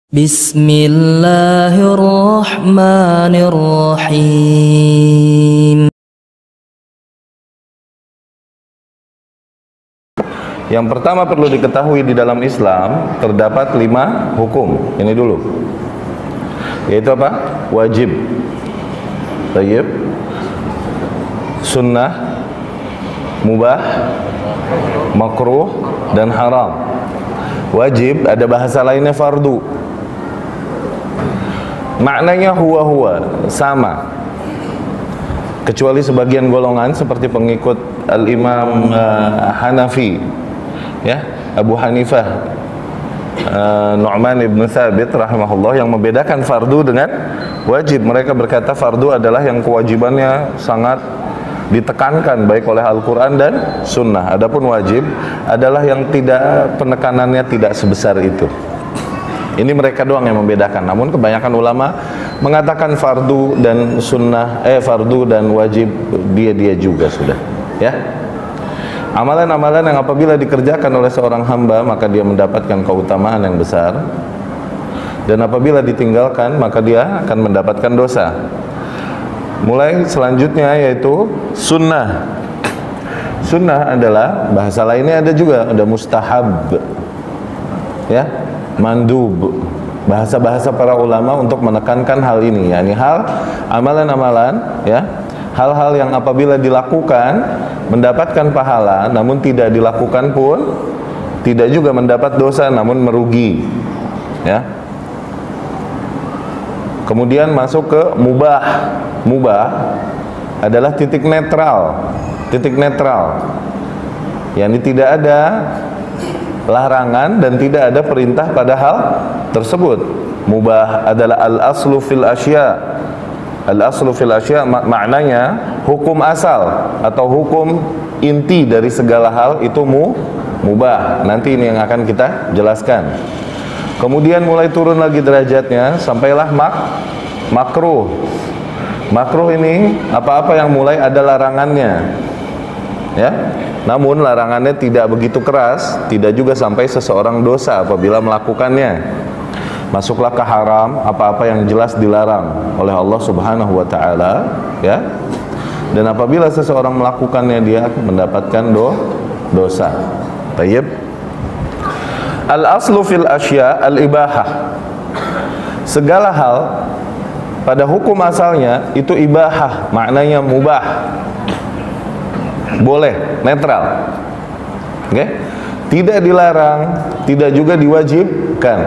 Bismillahirrahmanirrahim. Yang pertama perlu diketahui di dalam Islam terdapat 5 hukum. Ini dulu. Yaitu apa? Wajib, thayyib, sunnah, mubah, makruh, dan haram. Wajib ada bahasa lainnya fardu. Maknanya huwa-huwa, sama. Kecuali sebagian golongan seperti pengikut Al-Imam Hanafi, ya, Abu Hanifah, Nu'man ibn Thabit rahimahullah, yang membedakan fardu dengan wajib. Mereka berkata fardu adalah yang kewajibannya sangat ditekankan baik oleh Al-Quran dan Sunnah. Adapun wajib adalah yang tidak, penekanannya tidak sebesar itu. Ini mereka doang yang membedakan. Namun kebanyakan ulama mengatakan fardu dan sunnah, fardu dan wajib dia juga sudah, ya. Amalan-amalan yang apabila dikerjakan oleh seorang hamba maka dia mendapatkan keutamaan yang besar, dan apabila ditinggalkan maka dia akan mendapatkan dosa. Mulai selanjutnya yaitu sunnah. Sunnah adalah bahasa lainnya ada juga, ada mustahab, ya, mandub. Bahasa-bahasa para ulama untuk menekankan hal ini, yakni hal amalan-amalan, ya, hal-hal yang apabila dilakukan mendapatkan pahala, namun tidak dilakukan pun tidak juga mendapat dosa, namun merugi, ya. Kemudian masuk ke mubah. Mubah adalah titik netral. Titik netral, yakni tidak ada larangan dan tidak ada perintah pada hal tersebut. Mubah adalah al-aslu fil asya. Al-aslu fil asya maknanya hukum asal atau hukum inti dari segala hal itu mubah. Nanti ini yang akan kita jelaskan. Kemudian mulai turun lagi derajatnya sampailah makruh. Makruh ini apa-apa yang mulai ada larangannya, ya. Namun larangannya tidak begitu keras, tidak juga sampai seseorang dosa apabila melakukannya. Masuklah ke haram, apa-apa yang jelas dilarang oleh Allah Subhanahu wa taala, ya. Dan apabila seseorang melakukannya dia mendapatkan dosa. Tayyib. Al-aslu fil asya al-ibahah. Segala hal pada hukum asalnya itu ibahah, maknanya mubah, boleh, netral, okay? Tidak dilarang, tidak juga diwajibkan.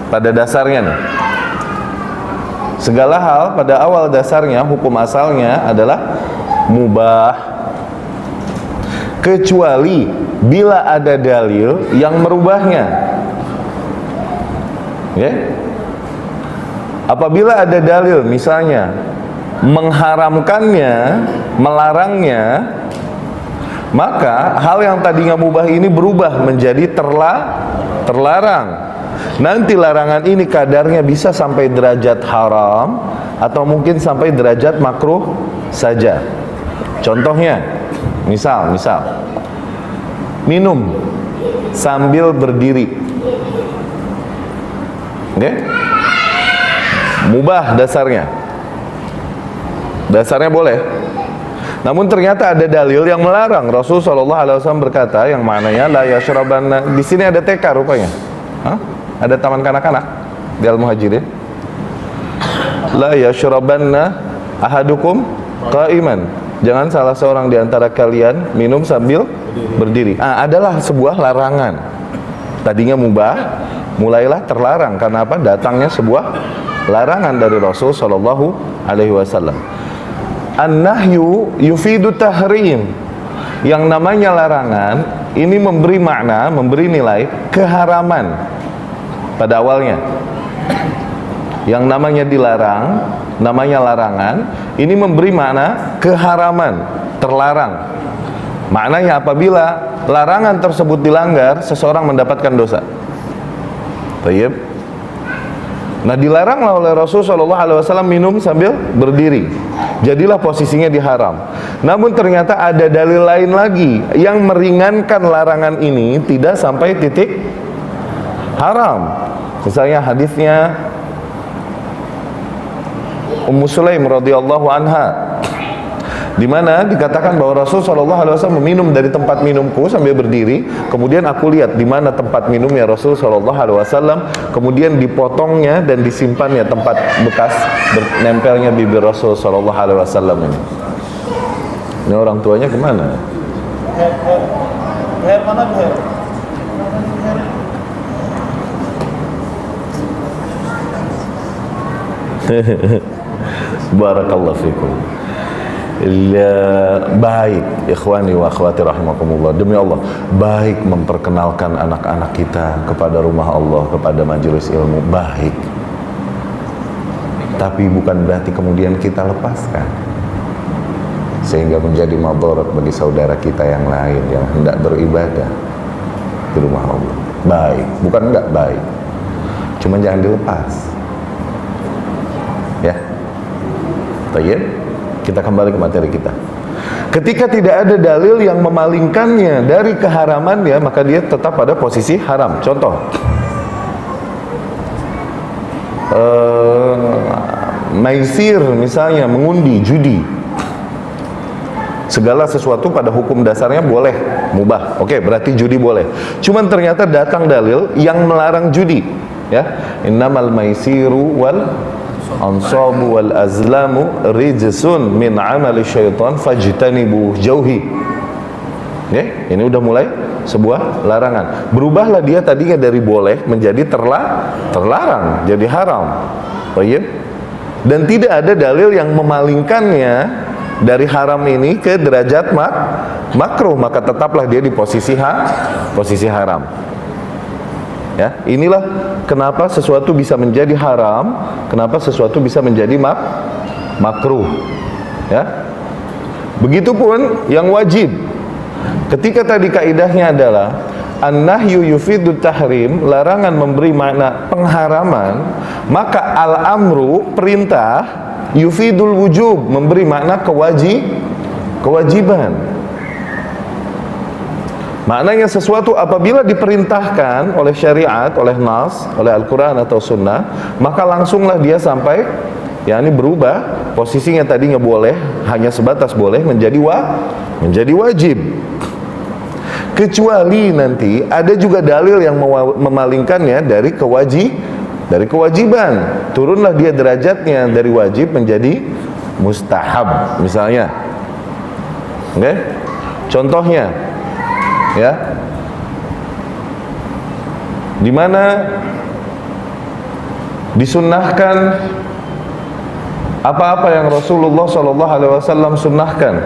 Pada dasarnya nih, segala hal pada awal dasarnya hukum asalnya adalah mubah, kecuali bila ada dalil yang merubahnya, okay? Apabila ada dalil misalnya mengharamkannya, melarangnya, maka hal yang tadinya mubah ini berubah menjadi terlarang. Nanti larangan ini kadarnya bisa sampai derajat haram atau mungkin sampai derajat makruh saja. Contohnya, misal minum sambil berdiri, oke? Mubah dasarnya boleh. Namun ternyata ada dalil yang melarang. Rasulullah SAW berkata yang maknanya la yashrabanna. Di sini ada TK rupanya. Ada taman kanak-kanak di Al-Muhajirin. La yashrabanna ahadukum qa'iman. Jangan salah seorang di antara kalian minum sambil berdiri. Adalah sebuah larangan. Tadinya mubah, mulailah terlarang. Karena apa? Datangnya sebuah larangan dari Rasul Shallallahu Alaihi Wasallam. An-nahyu yufidu tahrim. Yang namanya larangan ini memberi makna, memberi nilai keharaman pada awalnya. Yang namanya dilarang, namanya larangan, ini memberi makna keharaman, terlarang. Maknanya apabila larangan tersebut dilanggar, seseorang mendapatkan dosa. Tayyib. Nah, dilaranglah oleh Rasulullah SAW minum sambil berdiri. Jadilah posisinya diharam. Namun ternyata ada dalil lain lagi yang meringankan larangan ini tidak sampai titik haram. Misalnya hadisnya Ummu Sulaim radhiyallahu anha, di mana dikatakan bahwa Rasul Shallallahu Alaihi Wasallam meminum dari tempat minumku sambil berdiri. Kemudian aku lihat di mana tempat minumnya Rasul Shallallahu Alaihi Wasallam, kemudian dipotongnya dan disimpannya tempat bekas nempelnya bibir Rasul Shallallahu Alaihi Wasallam ini. Ini orang tuanya kemana? Leher mana leher? Barakallahu fikum. Baik ikhwani wa akhwati rahimakumullah, demi Allah baik memperkenalkan anak-anak kita kepada rumah Allah, kepada majelis ilmu, baik, tapi bukan berarti kemudian kita lepaskan sehingga menjadi madarat bagi saudara kita yang lain yang hendak beribadah di rumah Allah. Baik, bukan enggak baik, cuma jangan dilepas ya. Tayyib, kita kembali ke materi kita. Ketika tidak ada dalil yang memalingkannya dari keharamannya, maka dia tetap pada posisi haram. Contoh, maisir misalnya, mengundi, judi. Segala sesuatu pada hukum dasarnya boleh, mubah. Oke, berarti judi boleh. Cuman ternyata datang dalil yang melarang judi. Ya, innamal maisiru wal ansabu wal azlamu rijsun min amali syaitan fajtanibu jauhi. Oke, ini udah mulai sebuah larangan. Berubahlah dia tadinya dari boleh menjadi terlarang, jadi haram. Baik. Dan tidak ada dalil yang memalingkannya dari haram ini ke derajat makruh, maka tetaplah dia di posisi haram. Ya, inilah kenapa sesuatu bisa menjadi haram, kenapa sesuatu bisa menjadi makruh. Ya. Begitupun yang wajib. Ketika tadi kaidahnya adalah an-nahyu yufidut tahrim, larangan memberi makna pengharaman, maka al-amru, perintah, yufidul wujub, memberi makna kewajiban. Maknanya sesuatu apabila diperintahkan oleh syariat, oleh nas, oleh Al-Quran atau Sunnah, maka langsunglah dia sampai, ya ini berubah, posisinya tadinya boleh, hanya sebatas boleh, menjadi wajib. Kecuali nanti ada juga dalil yang memalingkannya dari kewajiban. Turunlah dia derajatnya dari wajib menjadi mustahab, misalnya. Oke? Contohnya, ya, di mana disunnahkan apa-apa yang Rasulullah SAW sunnahkan,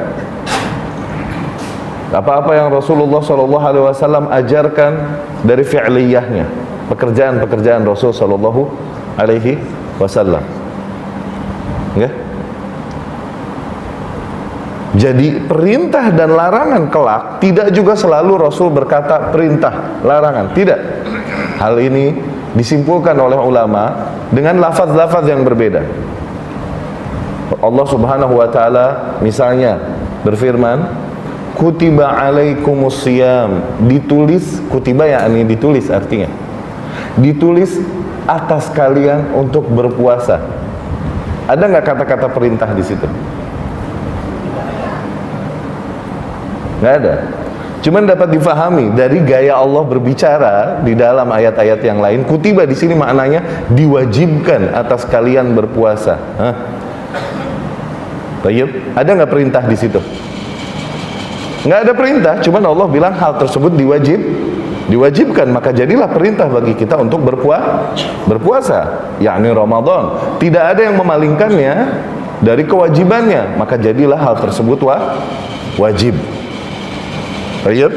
apa-apa yang Rasulullah SAW ajarkan dari fi'liyahnya, pekerjaan-pekerjaan Rasul SAW. Okay? Jadi perintah dan larangan kelak tidak juga selalu Rasul berkata perintah, larangan, tidak. Hal ini disimpulkan oleh ulama dengan lafaz-lafaz yang berbeda. Allah Subhanahu wa taala misalnya berfirman, kutiba alaikumus siyam, ditulis, kutiba yakni ditulis, artinya ditulis atas kalian untuk berpuasa. Ada nggak kata-kata perintah di situ? Nggak ada. Cuman dapat difahami dari gaya Allah berbicara di dalam ayat-ayat yang lain. Kutiba di sini maknanya diwajibkan atas kalian berpuasa. Baik, ada nggak perintah di situ? Nggak ada perintah. Cuman Allah bilang hal tersebut diwajibkan, maka jadilah perintah bagi kita untuk berpuasa, yakni Ramadan. Tidak ada yang memalingkannya dari kewajibannya, maka jadilah hal tersebut wajib. Baik.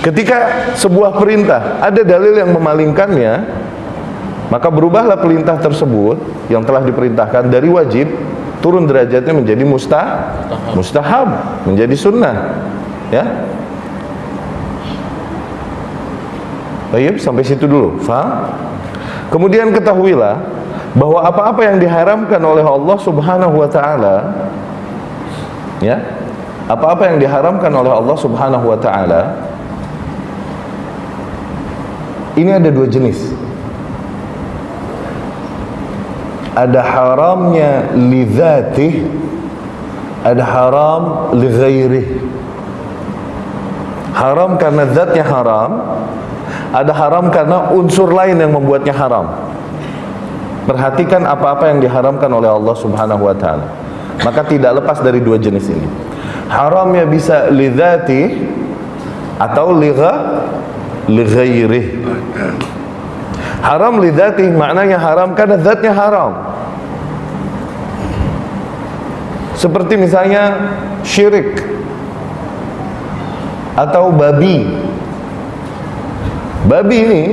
Ketika sebuah perintah ada dalil yang memalingkannya, maka berubahlah perintah tersebut yang telah diperintahkan dari wajib turun derajatnya menjadi mustahab, menjadi sunnah. Ya. Baik, sampai situ dulu. Faham? Kemudian ketahuilah bahwa apa-apa yang diharamkan oleh Allah Subhanahu wa taala, ya, apa-apa yang diharamkan oleh Allah Subhanahu wa taala, ini ada dua jenis. ada haramnya li dzatih, ada haram li ghairih. Haram karena zatnya haram, ada haram karena unsur lain yang membuatnya haram. Perhatikan apa-apa yang diharamkan oleh Allah Subhanahu wa ta'ala, maka tidak lepas dari dua jenis ini. Haramnya bisa li dzatih atau li ghairih. Haram li dzatih maknanya haram karena zatnya haram. Seperti misalnya syirik atau babi. Babi ini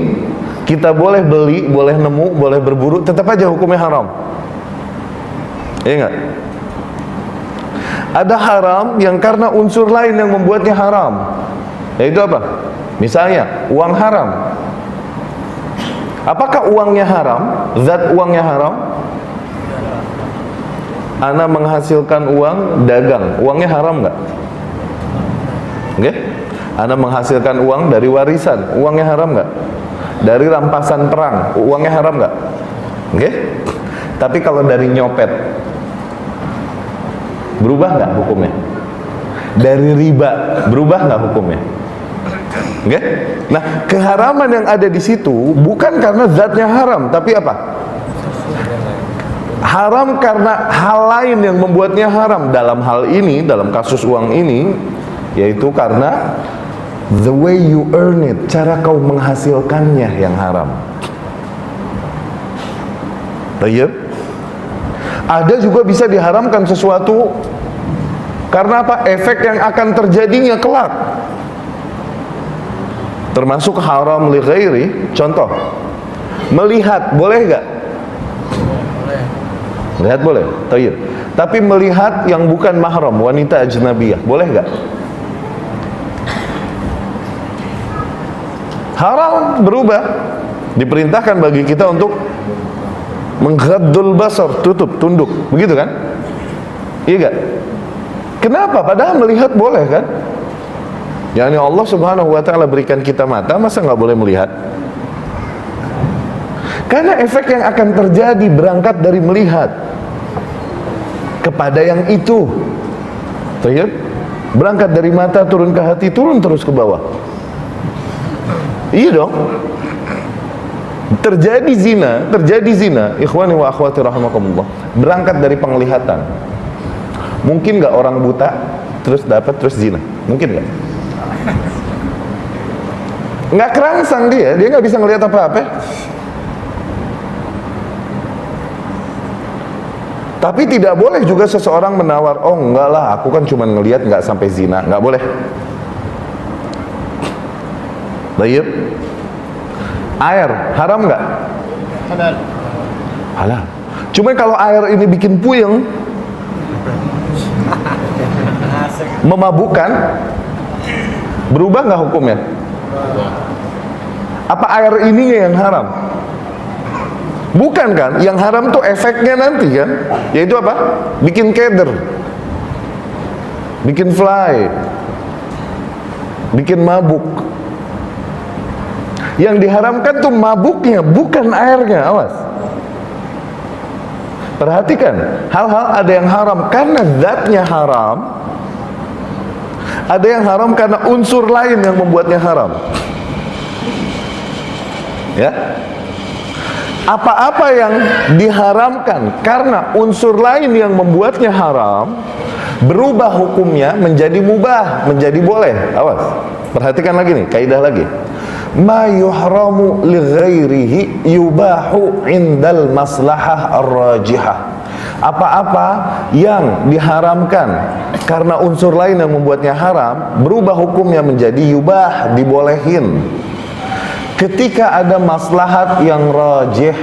kita boleh beli, boleh nemu, boleh berburu, tetap aja hukumnya haram. Iya enggak? Ada haram yang karena unsur lain yang membuatnya haram. Yaitu apa? Misalnya uang haram. Apakah uangnya haram? Zat uangnya haram? Ana menghasilkan uang dagang, uangnya haram nggak? Oke? Ana menghasilkan uang dari warisan, uangnya haram nggak? Dari rampasan perang, uangnya haram nggak? Oke? Tapi kalau dari nyopet, berubah nggak hukumnya? Dari riba, berubah nggak hukumnya? Oke? Nah, keharaman yang ada di situ bukan karena zatnya haram, tapi apa? Haram karena hal lain yang membuatnya haram. Dalam hal ini, dalam kasus uang ini, yaitu karena the way you earn it, cara kau menghasilkannya yang haram. Baik. Ada juga bisa diharamkan sesuatu karena apa? Efek yang akan terjadinya kelak. Termasuk haram li ghairi. Contoh, melihat boleh gak? Melihat boleh, tayyib. Tapi melihat yang bukan mahram, wanita ajnabiyah, boleh gak? Haram, berubah. Diperintahkan bagi kita untuk mengghaddul basar, tutup, tunduk, begitu kan? Iya gak? Kenapa? Padahal melihat boleh kan? Yani Allah Subhanahu wa ta'ala berikan kita mata, masa nggak boleh melihat? Karena efek yang akan terjadi berangkat dari melihat kepada yang itu. Tayyib? Berangkat dari mata turun ke hati, turun terus ke bawah. Iya dong. Terjadi zina, ikhwani wa akhwati rahimakumullah, berangkat dari penglihatan. Mungkin nggak orang buta terus dapat terus zina? Mungkin nggak? Nggak kerangsang dia nggak bisa ngelihat apa-apa. Tapi tidak boleh juga seseorang menawar, oh enggak lah, aku kan cuma ngelihat, nggak sampai zina. Nggak boleh. Baik. Air haram nggak? Halal. Halal. Cuma kalau air ini bikin puyeng, memabukkan, berubah nggak hukumnya? Apa air ininya yang haram? Bukan kan? Yang haram tuh efeknya nanti kan? Yaitu apa? Bikin keder, bikin fly, bikin mabuk. Yang diharamkan tuh mabuknya, bukan airnya. Awas. Perhatikan, hal-hal ada yang haram karena zatnya haram, ada yang haram karena unsur lain yang membuatnya haram. Ya. Apa-apa yang diharamkan karena unsur lain yang membuatnya haram, berubah hukumnya menjadi mubah, menjadi boleh. Awas. Perhatikan lagi nih, kaidah lagi. Ma yuhramu li ghairihi yubahu indal maslahah ar-rajihah. Apa-apa yang diharamkan karena unsur lain yang membuatnya haram, berubah hukumnya menjadi yubah, dibolehin ketika ada maslahat yang rajih,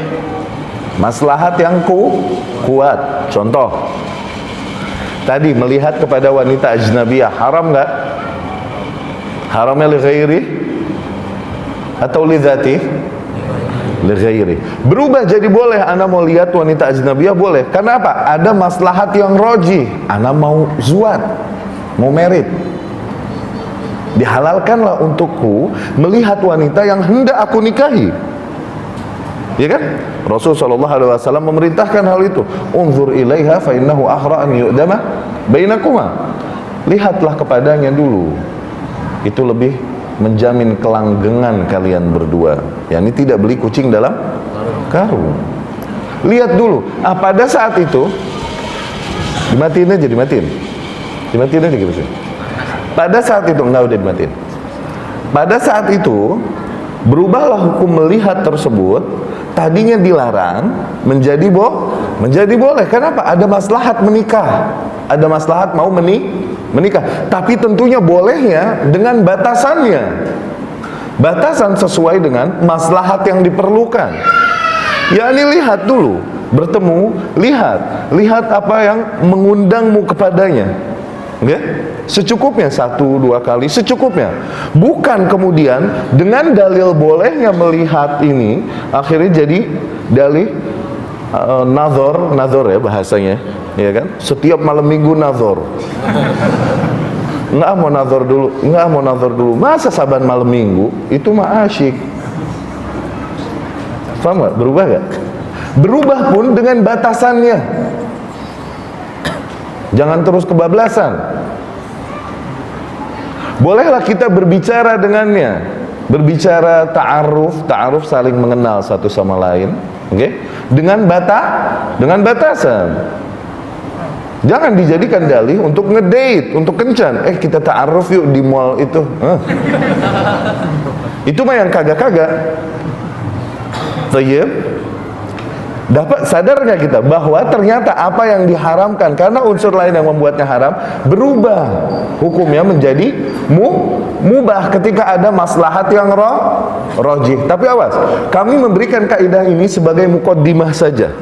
maslahat yang kuat. Contoh, tadi melihat kepada wanita ajnabiyah, haram nggak? Haramnya li ghairi atau li dzati? Li ghairi. Berubah jadi boleh. Ana mau lihat wanita ajnabiyah boleh. Karena apa? Ada maslahat yang rajih. Ana mau zuat, mau merit. Dihalalkanlah untukku melihat wanita yang hendak aku nikahi. Ya kan? Rasul sallallahu alaihi wasallam memerintahkan hal itu. Unzur ilaiha fa innahu ahra an yu'dama bainakuma. Lihatlah kepadanya dulu. Itu lebih menjamin kelanggengan kalian berdua. Yani tidak beli kucing dalam karung. Lihat dulu. Pada saat itu dimatiin aja, dimatiin aja gitu sih. Pada saat itu enggak, udah dimatiin. Pada saat itu berubahlah hukum melihat tersebut. Tadinya dilarang menjadi boleh. Kenapa? Ada maslahat menikah, ada maslahat mau menikah. Tapi tentunya bolehnya dengan batasannya. Batasan sesuai dengan maslahat yang diperlukan. Yani lihat dulu, bertemu, lihat apa yang mengundangmu kepadanya. Okay? Secukupnya, 1-2 kali secukupnya. Bukan kemudian dengan dalil bolehnya melihat ini akhirnya jadi dalih nazar ya bahasanya, ya kan? Setiap malam minggu nazar. Nggak mau nazar dulu. Masa saban malam minggu itu mah asyik. Paham gak? Berubah gak? Berubah pun dengan batasannya. Jangan terus kebablasan. Bolehlah kita berbicara dengannya, berbicara ta'aruf saling mengenal satu sama lain, oke? Dengan batasan. Jangan dijadikan dalih untuk ngedate, untuk kencan. Kita ta'aruf yuk di mall itu. Itu mah yang kagak-kagak. Tayyib. Dapat sadar nggak kita bahwa ternyata apa yang diharamkan karena unsur lain yang membuatnya haram berubah hukumnya menjadi mubah ketika ada maslahat yang rojih. Tapi awas, kami memberikan kaidah ini sebagai muqaddimah saja,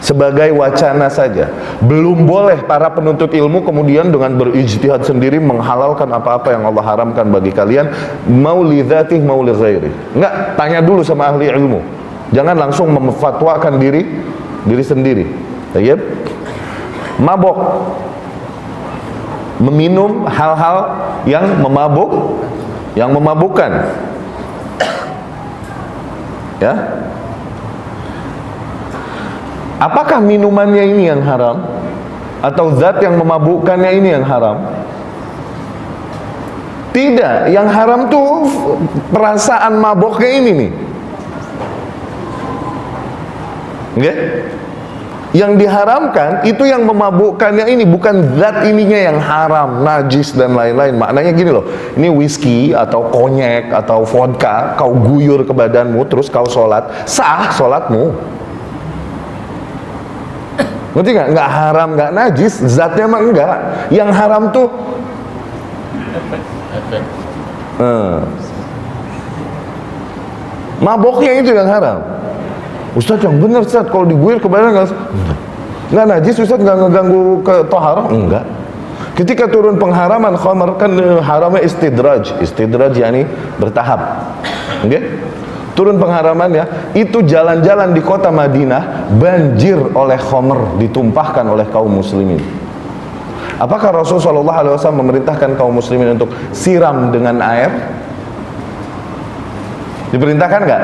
sebagai wacana saja. Belum boleh para penuntut ilmu kemudian dengan berijtihad sendiri menghalalkan apa-apa yang Allah haramkan bagi kalian, mau li dzatih mau li ghairi. Enggak, tanya dulu sama ahli ilmu. Jangan langsung memfatwakan diri sendiri. Tayyib. Mabok, meminum hal-hal yang memabukkan. Ya. Apakah minumannya ini yang haram atau zat yang memabukkannya ini yang haram? Tidak, yang haram tuh perasaan maboknya ini nih. Okay? Yang diharamkan itu yang memabukkannya ini, bukan zat ininya yang haram, najis dan lain-lain. Maknanya gini loh, ini whisky atau konyek atau vodka, kau guyur ke badanmu terus kau sholat, sah sholatmu. Ngerti nggak? Nggak haram, nggak najis, zatnya mah enggak. Yang haram tuh maboknya itu yang haram. Ustaz yang benar Ustaz, kalau diguyur ke badan nggak najis Ustaz, nggak ngeganggu ke toharah? Enggak. Ketika turun pengharaman khamar kan haramnya istidraj yani bertahap. Oke? Turun pengharaman ya, itu jalan-jalan di kota Madinah banjir oleh khamar ditumpahkan oleh kaum muslimin. Apakah Rasulullah SAW memerintahkan kaum muslimin untuk siram dengan air? Diperintahkan nggak?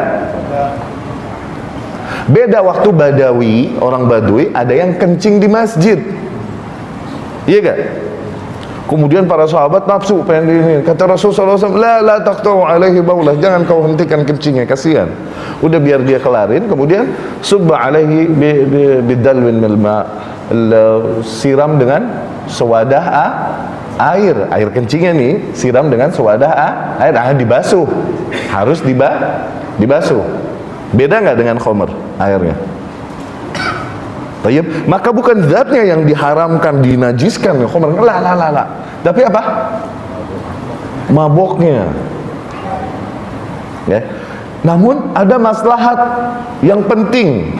Beda waktu Badawi, orang Badui ada yang kencing di masjid. Iya gak? Kemudian para sahabat nafsu pengen ini. Kata Rasulullah SAW, la taqta'u alaihi baulah, jangan kau hentikan kencingnya, kasihan. Udah biar dia kelarin, kemudian subba alaihi bidalwin milma, siram dengan sewadah air kencingnya nih, siram dengan sewadah air, dibasuh, harus dibasuh. Beda nggak dengan khamr airnya? Tayyib. Maka bukan zatnya yang diharamkan, dinajiskan khamr, la. Tapi apa? Maboknya. Ya. Namun ada maslahat yang penting.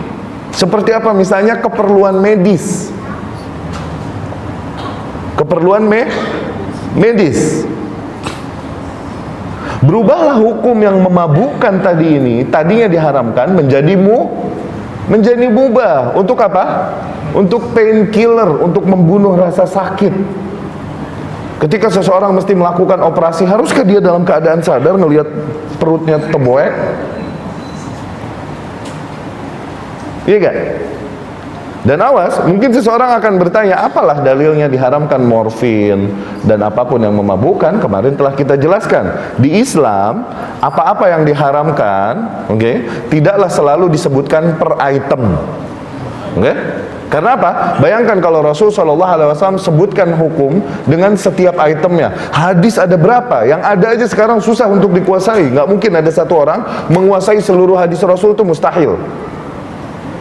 Seperti apa? Misalnya keperluan medis. Keperluan medis. Berubahlah hukum yang memabukkan tadi ini, tadinya diharamkan menjadi mubah. Untuk apa? Untuk painkiller, untuk membunuh rasa sakit. Ketika seseorang mesti melakukan operasi, haruskah dia dalam keadaan sadar ngelihat perutnya teboek? Iya gak? Dan awas, mungkin seseorang akan bertanya, apalah dalilnya diharamkan morfin dan apapun yang memabukkan? Kemarin telah kita jelaskan, di Islam apa-apa yang diharamkan, tidaklah selalu disebutkan per item. Karena apa? Bayangkan kalau Rasul SAW sebutkan hukum dengan setiap itemnya. Hadis ada berapa? Yang ada aja sekarang susah untuk dikuasai. Nggak mungkin ada satu orang menguasai seluruh hadis Rasul, itu mustahil.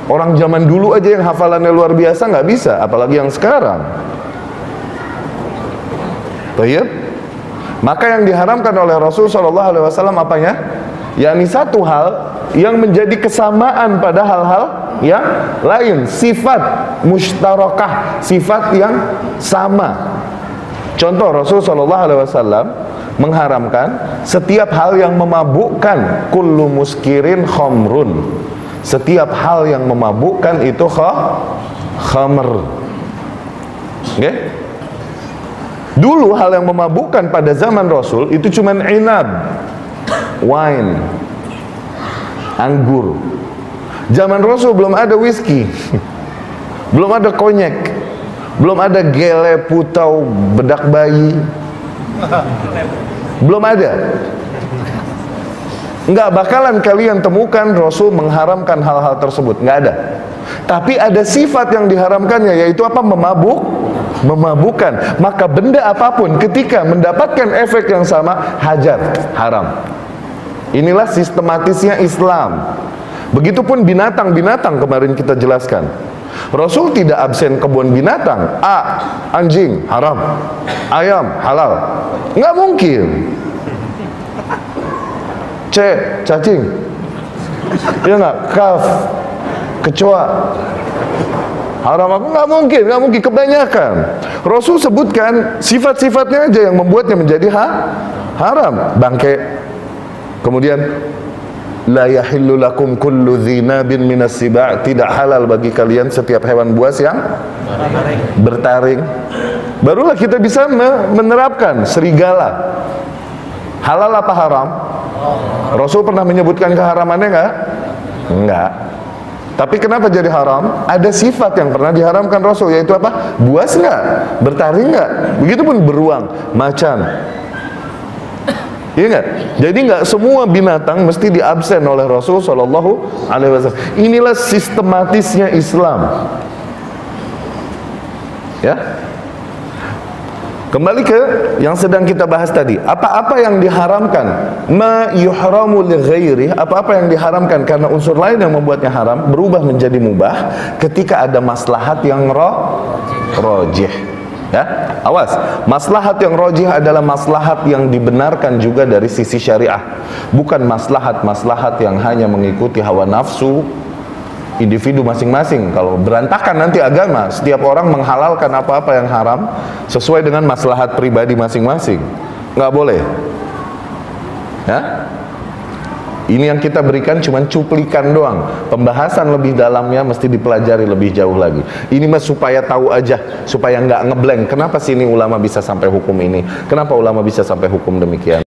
Orang zaman dulu aja yang hafalannya luar biasa nggak bisa, apalagi yang sekarang. Baik. Maka yang diharamkan oleh Rasul SAW apanya? Yakni satu hal yang menjadi kesamaan pada hal-hal yang lain, sifat mushtarakah, sifat yang sama. Contoh, Rasul SAW mengharamkan setiap hal yang memabukkan, kullu muskirin khamrun. Setiap hal yang memabukkan itu khamr. Dulu hal yang memabukkan pada zaman Rasul itu cuman inab, wine, anggur. Zaman Rasul belum ada whisky, belum ada konyek, belum ada gele, putau, bedak bayi, belum ada. Nggak bakalan kalian temukan Rasul mengharamkan hal-hal tersebut, nggak ada. Tapi ada sifat yang diharamkannya, yaitu apa? Memabukkan. Maka benda apapun ketika mendapatkan efek yang sama, hajar, haram. Inilah sistematisnya Islam. Begitupun binatang-binatang kemarin kita jelaskan. Rasul tidak absen kebun binatang. A, anjing, haram. Ayam, halal. Nggak mungkin. C, cacing. Ya nggak? Kaf, kecoa, haram. Apa? Nggak mungkin kebanyakan. Rasul sebutkan sifat-sifatnya aja yang membuatnya menjadi haram. Bangke, kemudian la yahillu lakum kullu dzinabin minas siba', tidak halal bagi kalian setiap hewan buas yang bertaring. Barulah kita bisa menerapkan serigala. Halal apa haram? Rasul pernah menyebutkan keharamannya nggak? Enggak. Tapi kenapa jadi haram? Ada sifat yang pernah diharamkan Rasul, yaitu apa? Buas nggak? Bertaring nggak? Begitupun beruang, macan. Iya nggak? Jadi nggak semua binatang mesti diabsen oleh Rasul SAW. Inilah sistematisnya Islam. Ya. Kembali ke yang sedang kita bahas tadi. Apa-apa yang diharamkan, ma yuhramu li ghairi, apa-apa yang diharamkan karena unsur lain yang membuatnya haram, berubah menjadi mubah ketika ada maslahat yang rojih. Ya, awas. Maslahat yang rojih adalah maslahat yang dibenarkan juga dari sisi syariah, bukan maslahat-maslahat yang hanya mengikuti hawa nafsu individu masing-masing. Kalau berantakan nanti agama, setiap orang menghalalkan apa-apa yang haram sesuai dengan maslahat pribadi masing-masing. Nggak boleh. Ya? Ini yang kita berikan cuma cuplikan doang. Pembahasan lebih dalamnya mesti dipelajari lebih jauh lagi. Ini mah supaya tahu aja, supaya nggak ngeblank. Kenapa sih ini ulama bisa sampai hukum ini? Kenapa ulama bisa sampai hukum demikian?